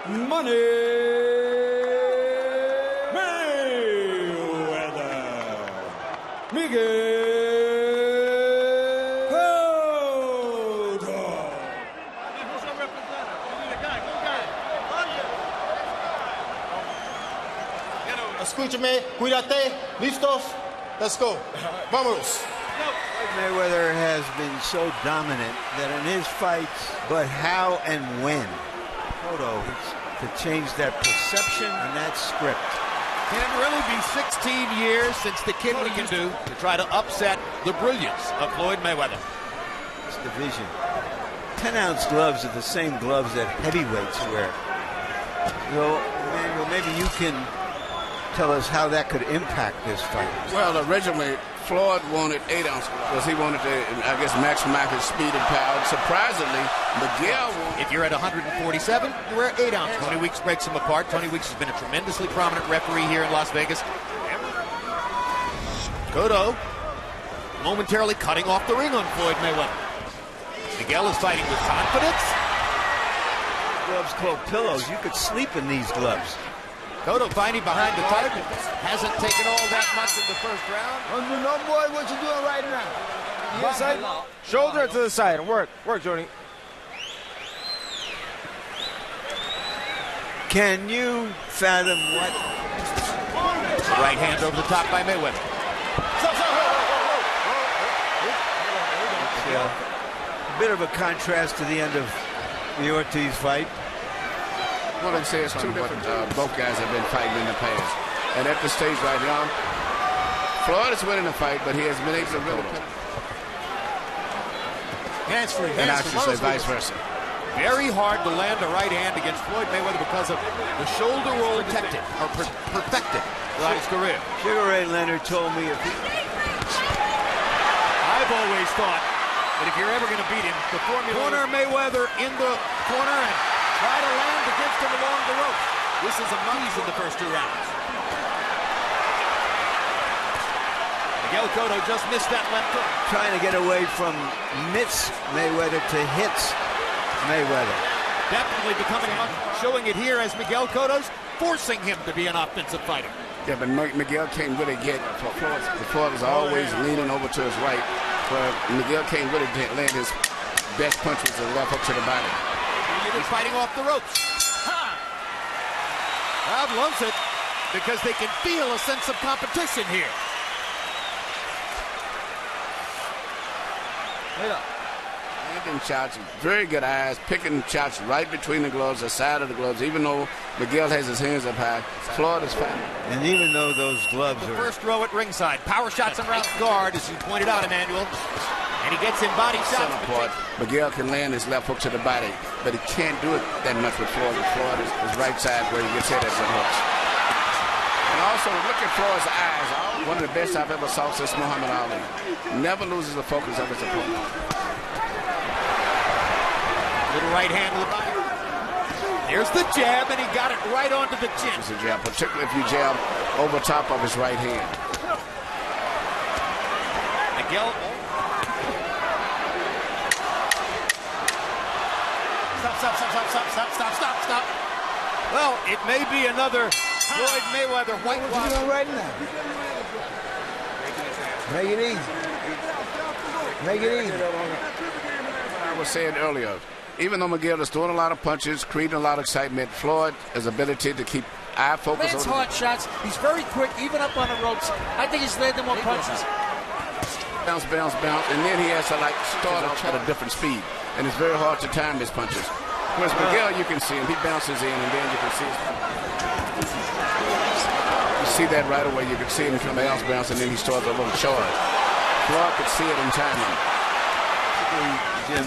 Money Mayweather. Miguel Cotto. Escúchame, cuídate, listos, let's go. Vamos. Mayweather has been so dominant that in his fights, but how and when? Cotto to change that perception and that script. Can it really be 16 years since the kid we can do to try to upset the brilliance of Floyd Mayweather? This division. 10-ounce gloves are the same gloves that heavyweights wear. So, Emmanuel, maybe you can tell us how that could impact this fight. Well, originally, Floyd wanted 8-ounce because he wanted to, I guess, maximize his speed and power. Surprisingly, Miguel wanted... If you're at 147, you wear 8-ounce. Tony Weeks breaks them apart. Tony Weeks has been a tremendously prominent referee here in Las Vegas. Cotto momentarily cutting off the ring on Floyd Mayweather. Miguel is fighting with confidence. Gloves called pillows. You could sleep in these gloves. Cotto fighting behind the target. Hasn't taken all that much in the first round. No, boy, what you doing right now? The inside, shoulder to the side. Work, Jody. Can you fathom what? Right hand over the top by Mayweather. A bit of a contrast to the end of the Ortiz fight. What I say is two different, both guys have been fighting in the past. And at the stage right now, Floyd is winning the fight, but he has been able to really put hands-free. And I should say vice versa. Very hard to land a right hand against Floyd Mayweather because of the shoulder roll protected, or perfected throughout his career. Sugar Ray Leonard told me if he... I've always thought that if you're ever going to beat him, the formula... Corner Mayweather in the corner and try to land against him along the ropes. This is a money's in the first two rounds. Miguel Cotto just missed that left hook. Trying to get away from mitts Mayweather to hits Mayweather. Definitely becoming, showing it here as Miguel Cotto's forcing him to be an offensive fighter. Yeah, but Miguel can't really get... Floyd is always leaning over to his right, where Miguel can't really land his best punch with the left hook to the body. He's fighting off the ropes. Crowd loves it because they can feel a sense of competition here. Landing shots, very good eyes, picking shots right between the gloves, the side of the gloves. Even though Miguel has his hands up high, Floyd is fighting. And even though those gloves The are... first row at ringside. Power shots around the guard, as you pointed out, Emmanuel. And he gets in body shots. Part. Miguel can land his left hook to the body, but he can't do it that much with Floyd. Floyd is his right side where he gets hit at the hooks. And also, look at Floyd's eyes. One of the best I've ever saw since Muhammad Ali. Never loses the focus of his opponent. Little right hand to the body. There's the jab, and he got it right onto the chin. It's a jab, particularly if you jab over top of his right hand. Miguel. Stop. Well, it may be another Floyd Mayweather whitewash. What you doing right now? Make it easy. Make it easy. I was saying earlier, even though Miguel is throwing a lot of punches, creating a lot of excitement, Floyd's ability to keep eye focus lands on hard shots. He's very quick, even up on the ropes. I think he's landing more punches. bounce, and then he has to start at a different speed, and it's very hard to time his punches. Whereas Miguel, you can see him, he bounces in, and then you can see him. You see that right away. You can see him come bounce, and then he starts a little short. Floyd could see it in timing. Jim,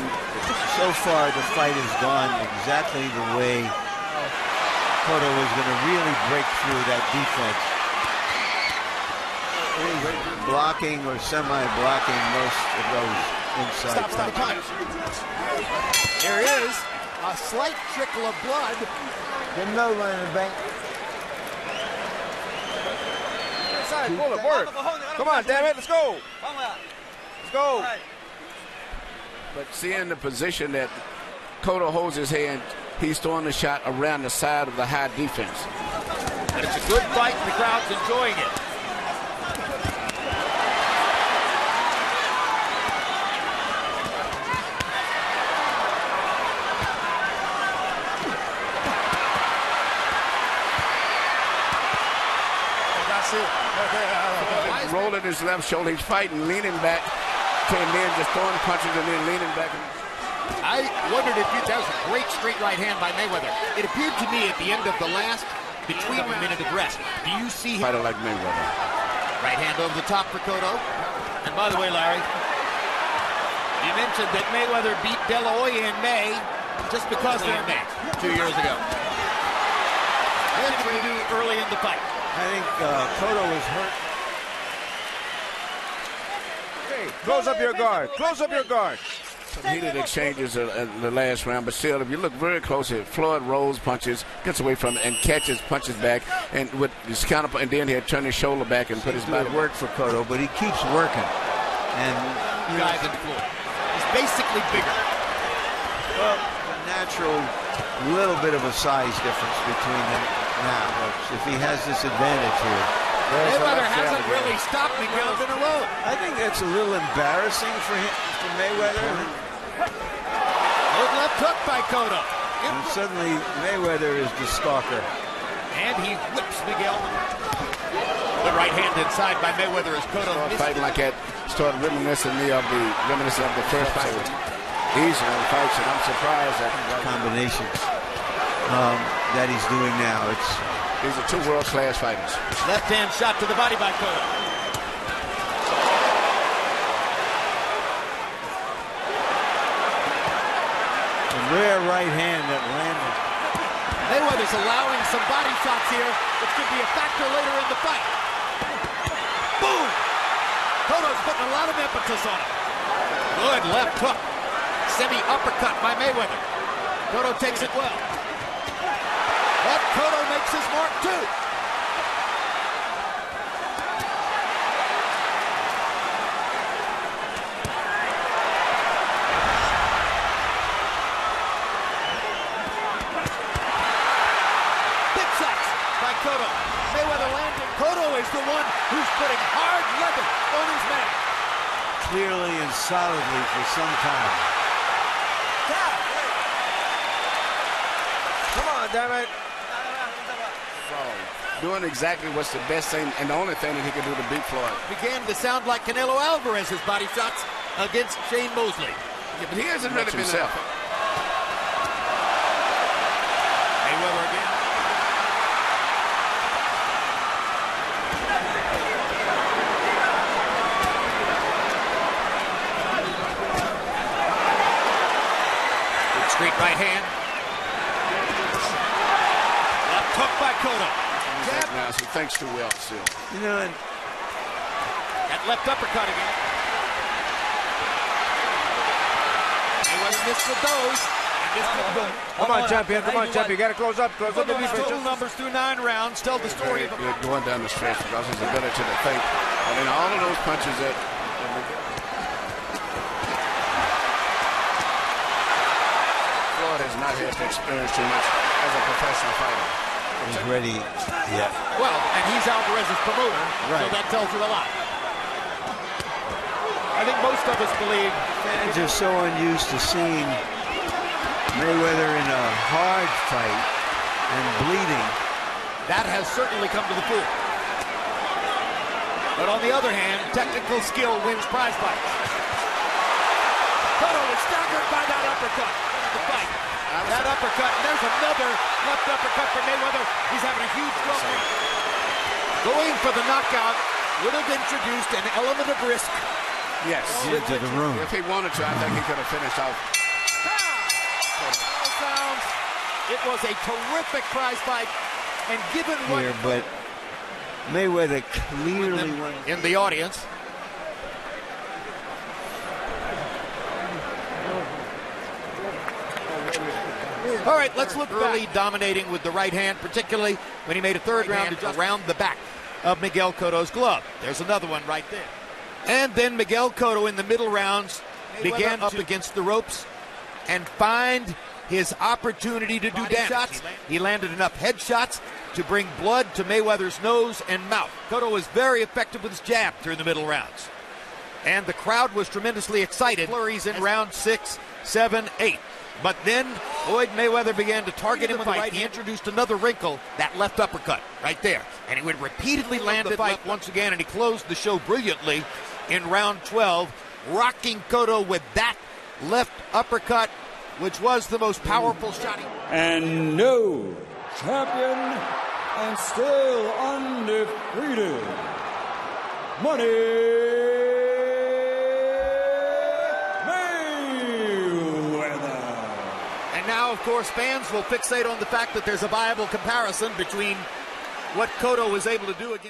so far the fight has gone exactly the way Cotto was going to really break through that defense. Blocking or semi-blocking most of those inside. Stop. There is a slight trickle of blood. There's another one in the bank. Inside, pull it, work. Come on, damn it, let's go. Let's go. But seeing the position that Cotto holds his hand, he's throwing the shot around the side of the high defense. And it's a good fight, and the crowd's enjoying it. Rolling his left shoulder, he's fighting, leaning back, came in, just throwing punches and then leaning back. I wondered if that was a great straight right hand by Mayweather. It appeared to me at the end of the last, between a minute of rest. Do you see him? Fighter like Mayweather. Right hand over the top for Cotto. And by the way, Larry, you mentioned that Mayweather beat De La Hoya in May just because they're in May 2 years ago. What did we do early in the fight? I think Cotto was hurt. Hey, close up your guard. Close up your guard. Some heated exchanges in the last round, but still, if you look very closely, Floyd rolls punches, gets away from it, and catches punches back, and with his counter, and then he'll turn his shoulder back and put his body. Work for Cotto, but he keeps working. And Guys in Floyd. He's basically bigger. well, a natural little bit of a size difference between them now. If he has this advantage here. Mayweather hasn't really stopped Miguel in a row. I think that's a little embarrassing for him, for Mayweather. Good left hook by Cotto. And suddenly Mayweather is the stalker. And he whips Miguel. The right hand inside by Mayweather as Cotto Fighting like that started reminiscing of the first fight. These are fights, and I'm surprised at Combinations that he's doing now. these are two world-class fighters. left hand shot to the body by Cotto. A rare right hand that landed. Mayweather's allowing some body shots here, which could be a factor later in the fight. Boom! Cotto's putting a lot of impetus on it. Good left hook. Semi-uppercut by Mayweather. Cotto takes it well. But Cotto makes his mark too. Big shots by Cotto. Mayweather landing. Cotto is the one who's putting hard leather on his man. Clearly and solidly for some time. Come on, damn it. Doing exactly what's the best thing and the only thing that he can do to beat Floyd. Began to sound like Canelo Alvarez's body shots against Shane Mosley. Yeah, but he hasn't really been himself. Mayweather again. Good straight right hand. Left hook by Cotto. Now he thinks too well still. You know, and That left uppercut again. Mayweather missed with those. Come on, champion. Come on, champion. You got to close up. Close up the Cotto's defense. total numbers through 9 rounds tell the story of Good going down the stretch because his ability to think. I mean, all of those punches that Floyd has not had to experience too much as a professional fighter. he's ready yet. well, and he's Alvarez's promoter, so Right. that tells you a lot. I think most of us believe Fans are so unused to seeing Mayweather in a hard fight and bleeding. that has certainly come to the fore. But on the other hand, technical skill wins prize fights. Cotto is staggered by that uppercut. The fight. That uppercut, and there's another left uppercut for Mayweather. He's having a huge trouble. Going for the knockout would have introduced an element of risk. yes, Into the room. if he wanted to, I think he could have finished off. Sounds. It was a terrific prize fight, and given what Here, but Mayweather clearly won. in the audience. All right, let's look early dominating with the right hand, particularly when he made a third round around the back of Miguel Cotto's glove. There's another one right there. And then Miguel Cotto in the middle rounds began up against the ropes and find his opportunity to do damage. He landed enough headshots to bring blood to Mayweather's nose and mouth. Cotto was very effective with his jab during the middle rounds. And the crowd was tremendously excited. Flurries in round 6, 7, 8. But then Floyd Mayweather began to target him with the right. He introduced another wrinkle, that left uppercut right there. And he would repeatedly land the fight once again, and he closed the show brilliantly in round 12, rocking Cotto with that left uppercut, which was the most powerful shot. And no champion and still undefeated, Mayweather. And now, of course, fans will fixate on the fact that there's a viable comparison between what Cotto was able to do against